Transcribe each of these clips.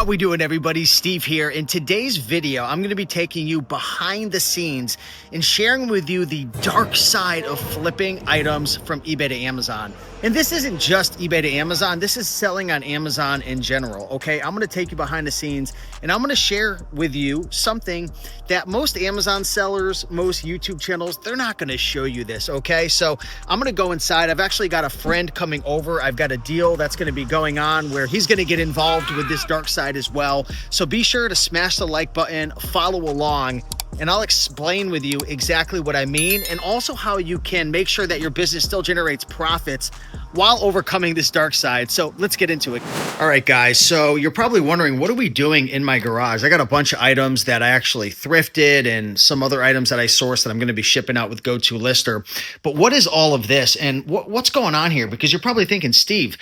How we doing, everybody? Steve here. In today's video, I'm going to be taking you behind the scenes and sharing with you the dark side of flipping items from eBay to Amazon. And this isn't just eBay to Amazon. This is selling on Amazon in general, okay? I'm going to take you behind the scenes and I'm going to share with you something that most Amazon sellers, most YouTube channels, they're not going to show you this, okay? So I'm going to go inside. I've actually got a friend coming over. I've got a deal that's going to be going on where he's going to get involved with this dark side as well. So be sure to smash the like button, follow along, and I'll explain with you exactly what I mean and also how you can make sure that your business still generates profits while overcoming this dark side. So let's get into it. All right, guys. So you're probably wondering, what are we doing in my garage? I got a bunch of items that I actually thrifted and some other items that I sourced that I'm going to be shipping out with GoToLister. But what is all of this and what's going on here? Because you're probably thinking, Steve,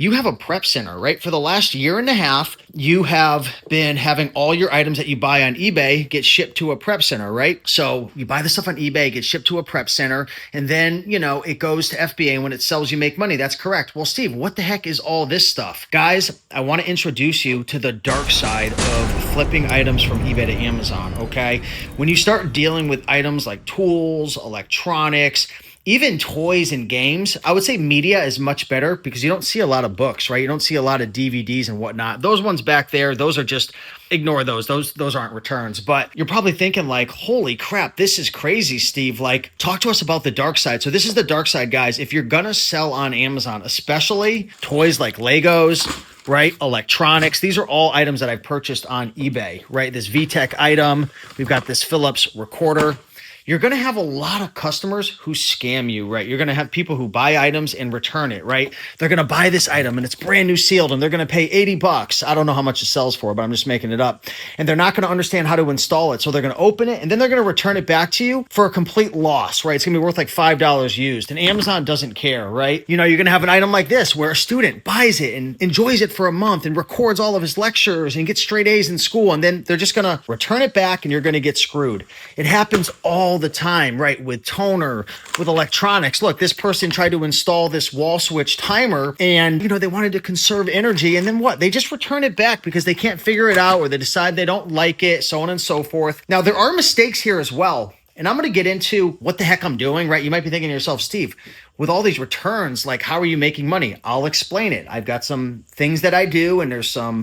you have a prep center, right? For the last year and a half, you have been having all your items that you buy on eBay get shipped to a prep center, right? So you buy the stuff on eBay, get shipped to a prep center, and then, it goes to FBA, and when it sells, you make money. That's correct. Well, Steve, what the heck is all this stuff? Guys, I want to introduce you to the dark side of flipping items from eBay to Amazon, okay? When you start dealing with items like tools, electronics, even toys and games, I would say media is much better because you don't see a lot of books, right? You don't see a lot of DVDs and whatnot. Those ones back there, those are just, ignore those. Those aren't returns. But you're probably thinking like, holy crap, this is crazy, Steve. Like, talk to us about the dark side. So this is the dark side, guys. If you're gonna sell on Amazon, especially toys like Legos, right? Electronics. These are all items that I've purchased on eBay, right? This VTech item. We've got this Philips recorder. You're going to have a lot of customers who scam you, right? You're going to have people who buy items and return it, right? They're going to buy this item and it's brand new sealed and they're going to pay $80. I don't know how much it sells for, but I'm just making it up. And they're not going to understand how to install it. So they're going to open it and then they're going to return it back to you for a complete loss, right? It's going to be worth like $5 used. And Amazon doesn't care, right? You're going to have an item like this where a student buys it and enjoys it for a month and records all of his lectures and gets straight A's in school. And then they're just going to return it back and you're going to get screwed. It happens all the time, right? With toner, with electronics. Look, this person tried to install this wall switch timer and, they wanted to conserve energy. And then what? They just return it back because they can't figure it out or they decide they don't like it, so on and so forth. Now, there are mistakes here as well. And I'm going to get into what the heck I'm doing, right? You might be thinking to yourself, Steve, with all these returns, like, how are you making money? I'll explain it. I've got some things that I do and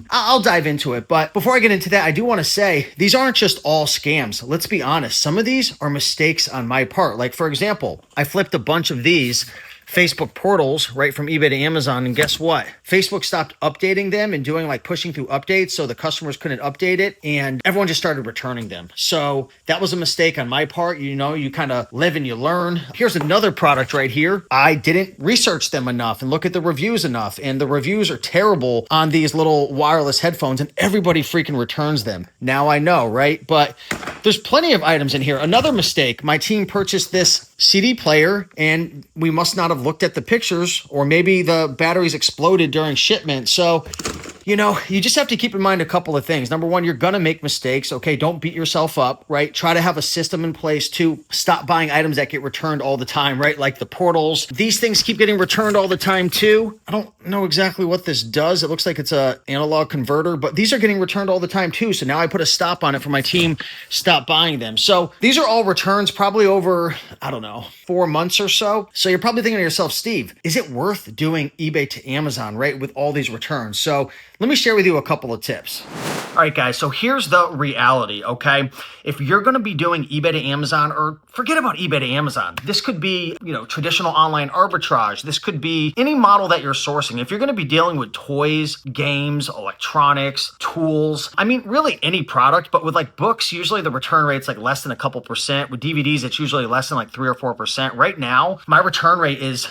I'll dive into it. But before I get into that, I do want to say these aren't just all scams. Let's be honest. Some of these are mistakes on my part. Like, for example, I flipped a bunch of these Facebook portals right from eBay to Amazon. And guess what? Facebook stopped updating them and doing pushing through updates. So the customers couldn't update it and everyone just started returning them. So that was a mistake on my part. You kind of live and you learn. Here's another product right here. I didn't research them enough and look at the reviews enough. And the reviews are terrible on these little wireless headphones and everybody freaking returns them. Now I know, right? But there's plenty of items in here. Another mistake, my team purchased this CD player and we must not have looked at the pictures or maybe the batteries exploded during shipment. So, you just have to keep in mind a couple of things. Number one, you're going to make mistakes. Okay. Don't beat yourself up, right? Try to have a system in place to stop buying items that get returned all the time, right? Like the portals. These things keep getting returned all the time too. I don't know exactly what this does. It looks like it's an analog converter, but these are getting returned all the time too. So now I put a stop on it for my team, stop buying them. So these are all returns probably over, 4 months or so. So you're probably thinking to yourself, Steve, is it worth doing eBay to Amazon, right? With all these returns. So let me share with you a couple of tips. All right, guys, so here's the reality, okay? If you're going to be doing eBay to Amazon, or forget about eBay to Amazon, this could be, traditional online arbitrage. This could be any model that you're sourcing. If you're going to be dealing with toys, games, electronics, tools, really any product, but with books, usually the return rate's less than a couple percent. With DVDs, it's usually less than 3 or 4%. Right now, my return rate is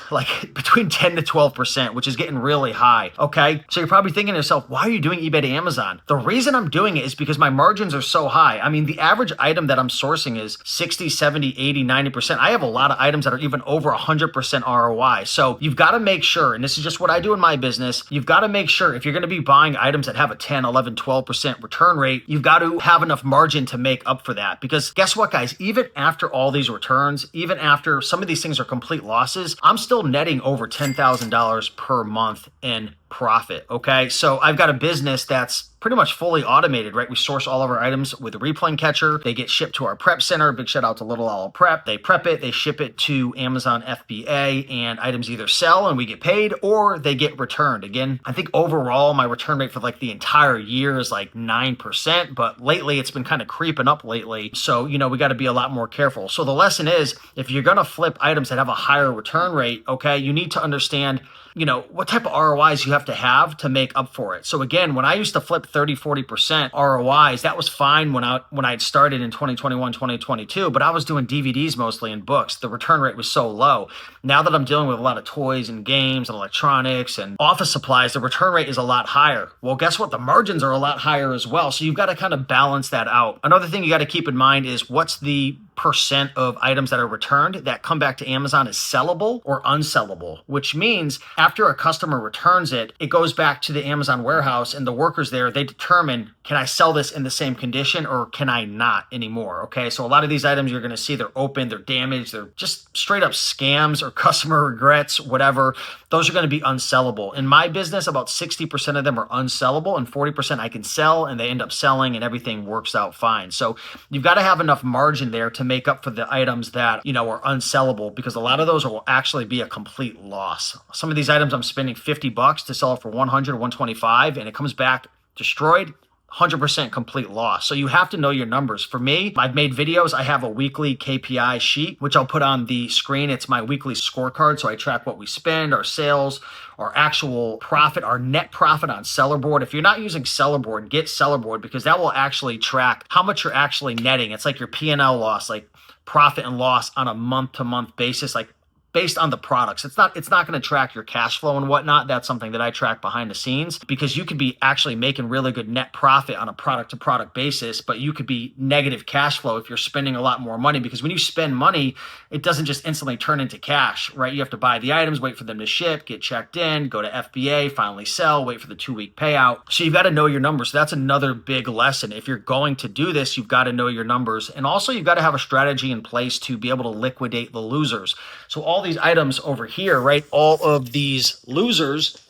between 10 to 12%, which is getting really high, okay? So you're probably thinking to yourself, why are you doing eBay to Amazon? The reason I'm doing it is because my margins are so high. The average item that I'm sourcing is 60, 70, 80, 90%. I have a lot of items that are even over 100% ROI. So you've got to make sure, and this is just what I do in my business, you've got to make sure if you're going to be buying items that have a 10, 11, 12% return rate, you've got to have enough margin to make up for that. Because guess what, guys? Even after all these returns, even after some of these things are complete losses, I'm still netting over $10,000 per month in profit. Okay, so I've got a business that's pretty much fully automated, right? We source all of our items with a replane catcher. They get shipped to our prep center. Big shout out to Little Owl Prep. They prep it, they ship it to Amazon FBA, and items either sell and we get paid or they get returned. Again, I think overall my return rate for like the entire year is like 9%, but lately it's been kind of creeping up lately. So, you know, we got to be a lot more careful. So the lesson is, if you're going to flip items that have a higher return rate, okay, you need to understand, you know, what type of ROIs you have to make up for it. So again, when I used to flip 30-40% ROIs, that was fine when I'd started in 2021, 2022, but I was doing DVDs mostly and books. The return rate was so low. Now that I'm dealing with a lot of toys and games and electronics and office supplies, the return rate is a lot higher. Well, guess what? The margins are a lot higher as well. So you've got to kind of balance that out. Another thing you got to keep in mind is, what's the percent of items that are returned that come back to Amazon is sellable or unsellable, which means after a customer returns it, it goes back to the Amazon warehouse, and the workers there, they determine, can I sell this in the same condition or can I not anymore? Okay, so a lot of these items you're going to see, they're open, they're damaged, they're just straight up scams or customer regrets, whatever. Those are going to be unsellable. In my business, about 60% of them are unsellable and 40% I can sell, and they end up selling and everything works out fine. So you've got to have enough margin there to make up for the items that, you know, are unsellable, because a lot of those will actually be a complete loss. Some of these items I'm spending $50 to sell it for 100, 125, and it comes back destroyed. 100% complete loss. So you have to know your numbers. For me, I've made videos. I have a weekly KPI sheet, which I'll put on the screen. It's my weekly scorecard. So I track what we spend, our sales, our actual profit, our net profit on Sellerboard. If you're not using Sellerboard, get Sellerboard, because that will actually track how much you're actually netting. It's like your P&L loss, like profit and loss on a month-to-month basis, like based on the products. It's not going to track your cash flow and whatnot. That's something that I track behind the scenes, because you could be actually making really good net profit on a product to product basis, but you could be negative cash flow if you're spending a lot more money, because when you spend money, it doesn't just instantly turn into cash, right? You have to buy the items, wait for them to ship, get checked in, go to FBA, finally sell, wait for the 2-week payout. So you've got to know your numbers. So that's another big lesson. If you're going to do this, you've got to know your numbers. And also you've got to have a strategy in place to be able to liquidate the losers. So all these items over here, right? All of these losers,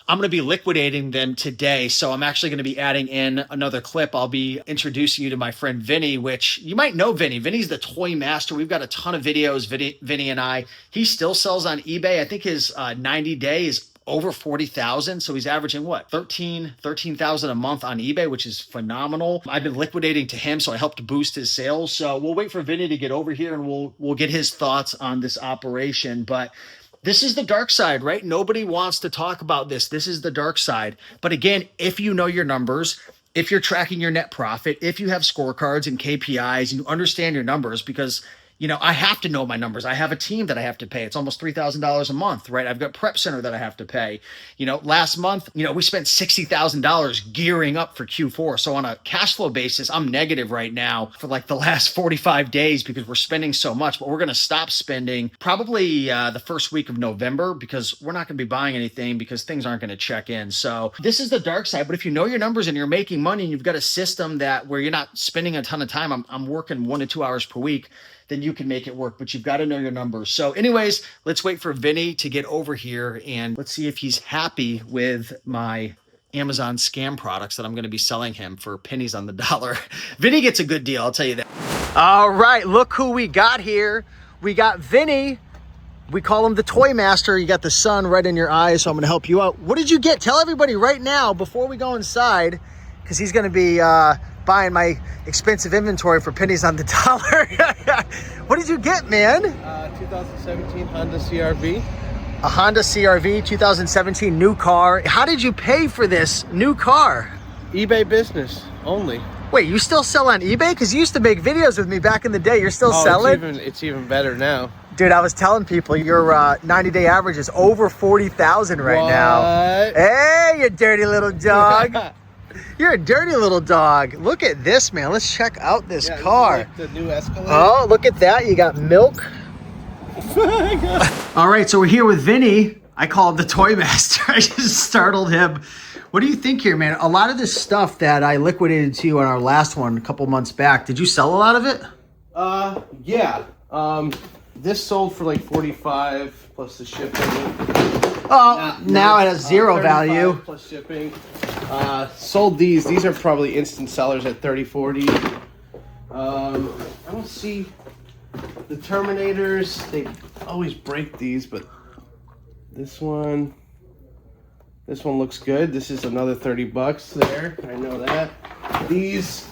I'm going to be liquidating them today. So I'm actually going to be adding in another clip. I'll be introducing you to my friend Vinny, which you might know Vinny. Vinny's the toy master. We've got a ton of videos, Vinny and I. He still sells on eBay. I think his 90-day is over 40,000. So he's averaging what? 13,000 a month on eBay, which is phenomenal. I've been liquidating to him, so I helped boost his sales. So we'll wait for Vinny to get over here and we'll get his thoughts on this operation. But this is the dark side, right? Nobody wants to talk about this. This is the dark side. But again, if you know your numbers, if you're tracking your net profit, if you have scorecards and KPIs and you understand your numbers, because you know, I have to know my numbers. I have a team that I have to pay. It's almost $3,000 a month, right? I've got prep center that I have to pay. You know, last month, you know, we spent $60,000 gearing up for Q4. So on a cash flow basis, I'm negative right now for like the last 45 days because we're spending so much, but we're going to stop spending probably the first week of November, because we're not going to be buying anything because things aren't going to check in. So this is the dark side. But if you know your numbers and you're making money and you've got a system that where you're not spending a ton of time, I'm working 1 to 2 hours per week, then you can make it work, but you've got to know your numbers. So anyways, let's wait for Vinny to get over here and let's see if he's happy with my Amazon scam products that I'm going to be selling him for pennies on the dollar. Vinny gets a good deal, I'll tell you that. All right, look who we got here. We got Vinny. We call him the toy master. You got the sun right in your eyes, so I'm going to help you out. What did you get? Tell everybody right now before we go inside, because he's going to be buying my expensive inventory for pennies on the dollar. What did you get, man? 2017 Honda CRV. A Honda CRV, 2017 new car. How did you pay for this new car? eBay business only. Wait, you still sell on eBay? Because you used to make videos with me back in the day. You're still selling? It's even better now. Dude, I was telling people your 90-day average is over 40,000 right now. Hey, you dirty little dog. You're a dirty little dog. Look at this, man. Let's check out this car. This is like the new Escalade. Oh, look at that. You got milk. All right, so we're here with Vinny. I call him the toy master. I just startled him. What do you think here, man? A lot of this stuff that I liquidated to you on our last one a couple months back, did you sell a lot of it? Yeah. This sold for like 45 plus the shipping. Oh, now it has zero 35 value. plus shipping. Sold these. These are probably instant sellers at 30, 40. I don't see the Terminators. They always break these, but this one looks good. This is another 30 bucks there. I know that. These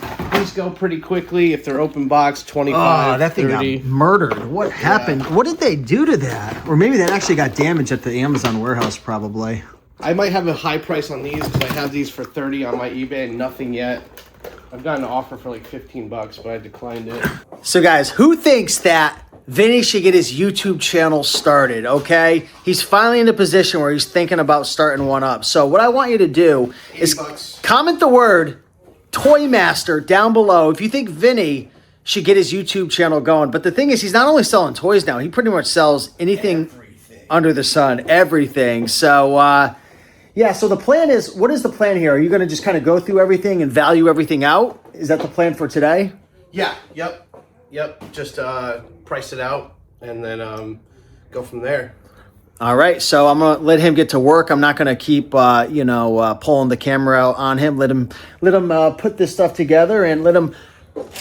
go pretty quickly if they're open box. 25. Oh, that thing 30. got murdered. What happened? What did they do to that? Or maybe that actually got damaged at the Amazon warehouse, probably. I might have a high price on these because I have these for 30 on my eBay and nothing yet. I've got an offer for like 15 bucks, but I declined it. So guys, who thinks that Vinny should get his YouTube channel started, okay? He's finally in a position where he's thinking about starting one up. So what I want you to do is comment the word Toy Master down below if you think Vinny should get his YouTube channel going. But the thing is, he's not only selling toys now, he pretty much sells anything under the sun, everything. So, yeah, so the plan is, what is the plan here? Are you going to just kind of go through everything and value everything out? Is that the plan for today? Yeah, yep. Just price it out and then go from there. All right, so I'm gonna let him get to work. I'm not gonna keep, pulling the camera out on him. Let him put this stuff together and let him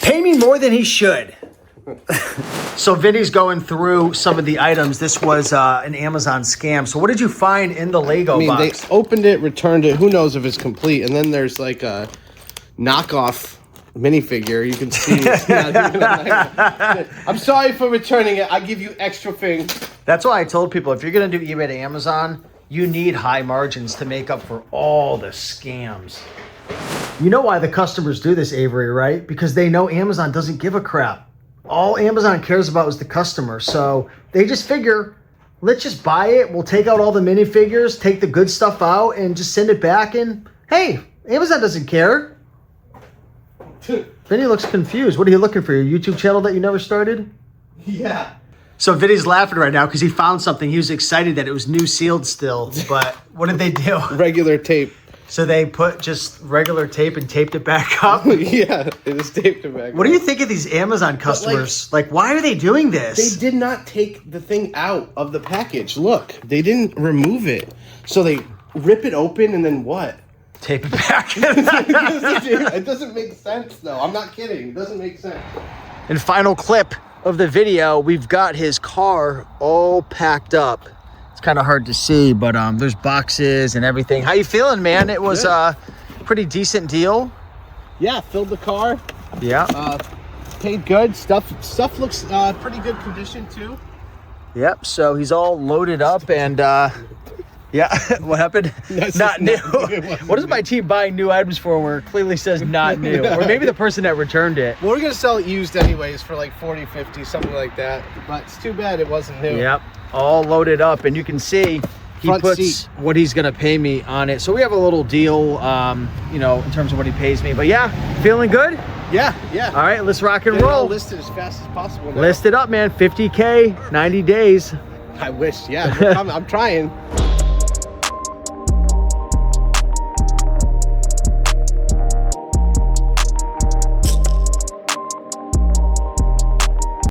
pay me more than he should. So Vinny's going through some of the items. This was an Amazon scam. So what did you find in the Lego box? They opened it, returned it. Who knows if it's complete? And then there's like a knockoff minifigure. You can see it's not even I'm sorry for returning it. I give you extra things. That's why I told people, if you're going to do eBay to Amazon, you need high margins to make up for all the scams. You know why the customers do this, Avery, right? Because they know Amazon doesn't give a crap. All Amazon cares about is the customer. So they just figure, let's just buy it. We'll take out all the minifigures, take the good stuff out, and just send it back. And hey, Amazon doesn't care. Vinny looks confused. What are you looking for? Your YouTube channel that you never started? Yeah. So Vinny's laughing right now because he found something. He was excited that it was new sealed still. But what did they do? Regular tape. So they put just regular tape and taped it back up? Yeah, they just taped it back up. What do you think of these Amazon customers? Like, why are they doing this? They did not take the thing out of the package. Look, they didn't remove it. So they rip it open and then what? Tape it back. It doesn't make sense, though. I'm not kidding. It doesn't make sense. And final clip of the video, we've got his car all packed up. It's kind of hard to see, but there's boxes and everything. How you feeling, man? It was a pretty decent deal. Yeah, filled the car. Yeah. Paid good. Stuff looks pretty good condition, too. Yep, so he's all loaded up and... yeah, what happened? Not new. What is my team buying new items for where it clearly says not new? Or maybe the person that returned it. Well, we're going to sell it used anyways for like 40, 50, something like that. But it's too bad it wasn't new. Yep, all loaded up. And you can see he Front puts seat. what he's going to pay me on it. So we have a little deal, in terms of what he pays me. But yeah, feeling good? Yeah. All right, let's rock and Get it all roll. listed as fast as possible now. List it up, man. 50K, 90 days. I wish, yeah. I'm trying.